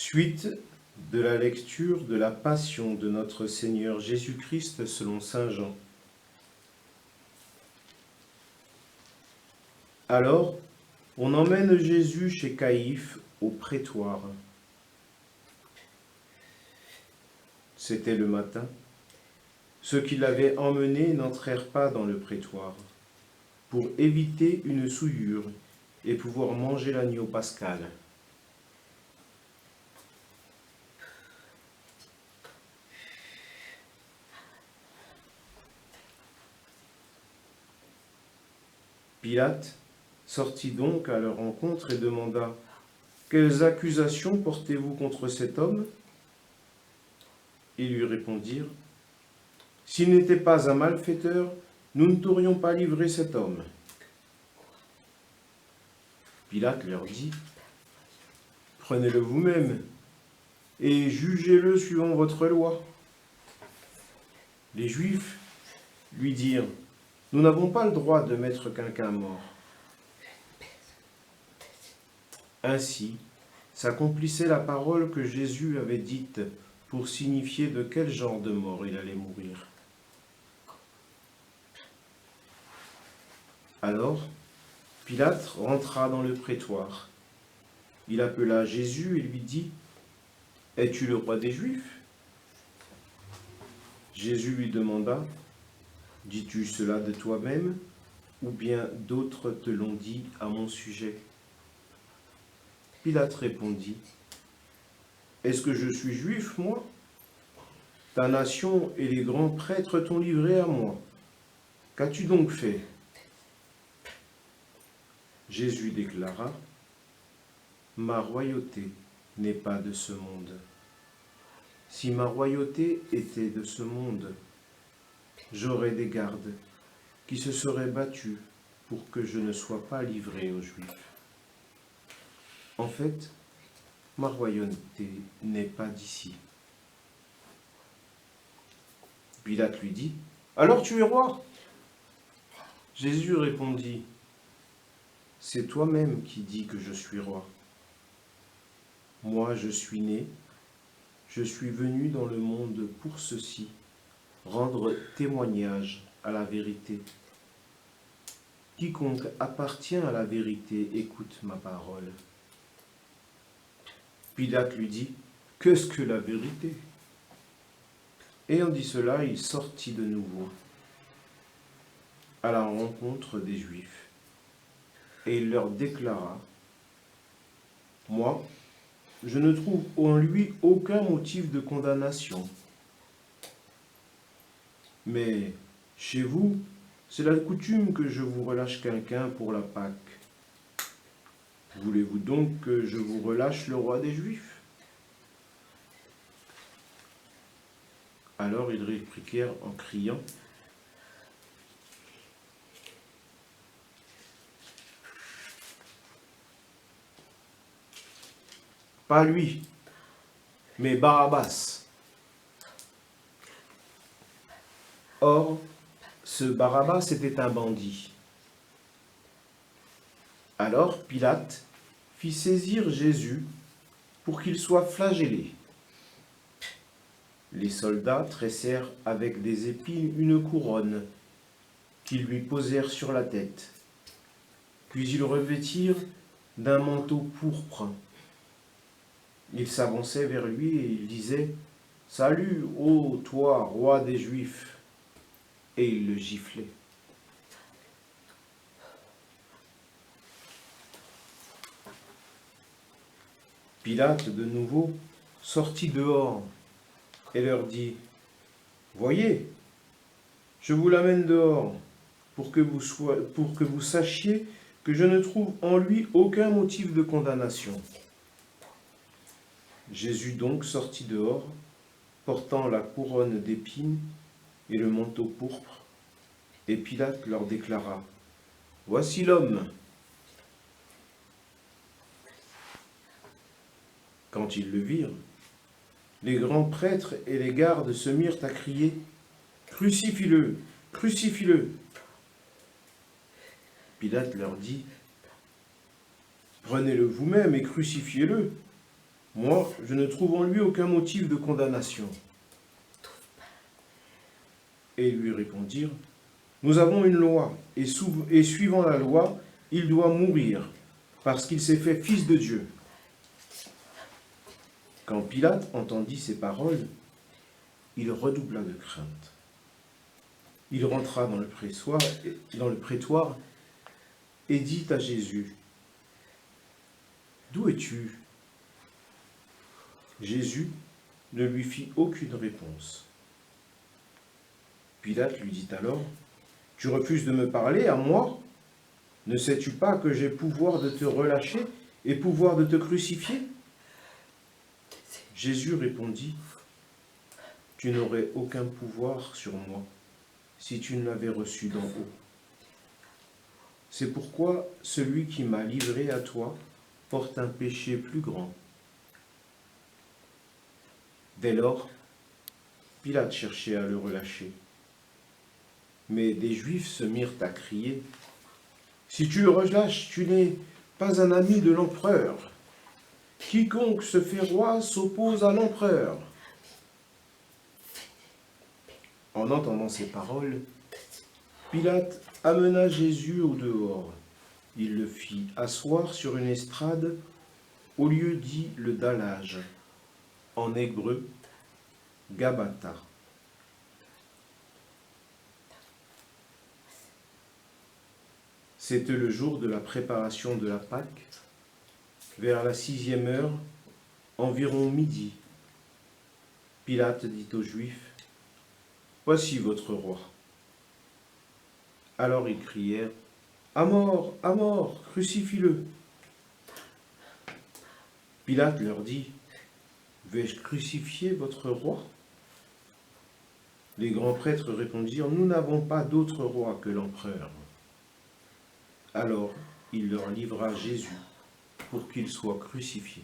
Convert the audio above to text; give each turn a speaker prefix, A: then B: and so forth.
A: Suite de la lecture de la Passion de notre Seigneur Jésus-Christ selon saint Jean. Alors, on emmène Jésus chez Caïphe au prétoire. C'était le matin. Ceux qui l'avaient emmené n'entrèrent pas dans le prétoire, pour éviter une souillure et pouvoir manger l'agneau pascal. Pilate sortit donc à leur rencontre et demanda : « Quelles accusations portez-vous contre cet homme ?» Ils lui répondirent : « S'il n'était pas un malfaiteur, nous ne t'aurions pas livré cet homme. » Pilate leur dit : « Prenez-le vous-même et jugez-le suivant votre loi. » Les Juifs lui dirent : « Nous n'avons pas le droit de mettre quelqu'un mort. » Ainsi s'accomplissait la parole que Jésus avait dite pour signifier de quel genre de mort il allait mourir. Alors, Pilate rentra dans le prétoire. Il appela Jésus et lui dit : « Es-tu le roi des Juifs ?» Jésus lui demanda : « Dis-tu cela de toi-même, ou bien d'autres te l'ont dit à mon sujet ?» Pilate répondit : « Est-ce que je suis juif, moi ? Ta nation et les grands prêtres t'ont livré à moi. Qu'as-tu donc fait ? » Jésus déclara : « Ma royauté n'est pas de ce monde. Si ma royauté était de ce monde, j'aurais des gardes qui se seraient battus pour que je ne sois pas livré aux Juifs. En fait, ma royauté n'est pas d'ici. » Pilate lui dit : « Alors tu es roi ?» Jésus répondit : « C'est toi-même qui dis que je suis roi. Moi, je suis né, je suis venu dans le monde pour ceci, rendre témoignage à la vérité. Quiconque appartient à la vérité écoute ma parole. » Pilate lui dit : « Qu'est-ce que la vérité ?» Ayant dit cela, il sortit de nouveau à la rencontre des Juifs, et il leur déclara : « Moi, je ne trouve en lui aucun motif de condamnation. Mais chez vous, c'est la coutume que je vous relâche quelqu'un pour la Pâque. Voulez-vous donc que je vous relâche le roi des Juifs ?» Alors ils répliquèrent en criant : « Pas lui, mais Barabbas. » Or, ce Barabbas était un bandit. Alors Pilate fit saisir Jésus pour qu'il soit flagellé. Les soldats tressèrent avec des épines une couronne qu'ils lui posèrent sur la tête. Puis ils revêtirent d'un manteau pourpre. Ils s'avançaient vers lui et ils disaient : « Salut, ô toi, roi des Juifs !» Et ils le giflaient. Pilate, de nouveau, sortit dehors et leur dit : « Voyez, je vous l'amène dehors pour que vous sachiez que je ne trouve en lui aucun motif de condamnation. » Jésus donc sortit dehors, portant la couronne d'épines et le manteau pourpre, et Pilate leur déclara : « Voici l'homme. » Quand ils le virent, les grands prêtres et les gardes se mirent à crier : « Crucifie-le, crucifie-le !» Pilate leur dit : « Prenez-le vous-même et crucifiez-le. Moi, je ne trouve en lui aucun motif de condamnation. » Et ils lui répondirent, « Nous avons une loi, et suivant la loi, il doit mourir, parce qu'il s'est fait fils de Dieu. » Quand Pilate entendit ces paroles, il redoubla de crainte. Il rentra dans le prétoire et dit à Jésus, « D'où es-tu » Jésus ne lui fit aucune réponse. Pilate lui dit alors, « Tu refuses de me parler à moi? Ne sais-tu pas que j'ai pouvoir de te relâcher et pouvoir de te crucifier ?» Jésus répondit, « Tu n'aurais aucun pouvoir sur moi si tu ne l'avais reçu d'en haut. C'est pourquoi celui qui m'a livré à toi porte un péché plus grand. » Dès lors, Pilate cherchait à le relâcher. Mais des Juifs se mirent à crier, « Si tu le relâches, tu n'es pas un ami de l'empereur. Quiconque se fait roi s'oppose à l'empereur. » En entendant ces paroles, Pilate amena Jésus au dehors. Il le fit asseoir sur une estrade au lieu dit le dallage, en hébreu, Gabata. C'était le jour de la préparation de la Pâque, vers la 6e heure, environ midi. Pilate dit aux Juifs, « Voici votre roi. » Alors ils crièrent, « À mort, crucifie-le » Pilate leur dit, « Vais-je crucifier votre roi » Les grands prêtres répondirent, « Nous n'avons pas d'autre roi que l'empereur. » Alors il leur livra Jésus pour qu'il soit crucifié.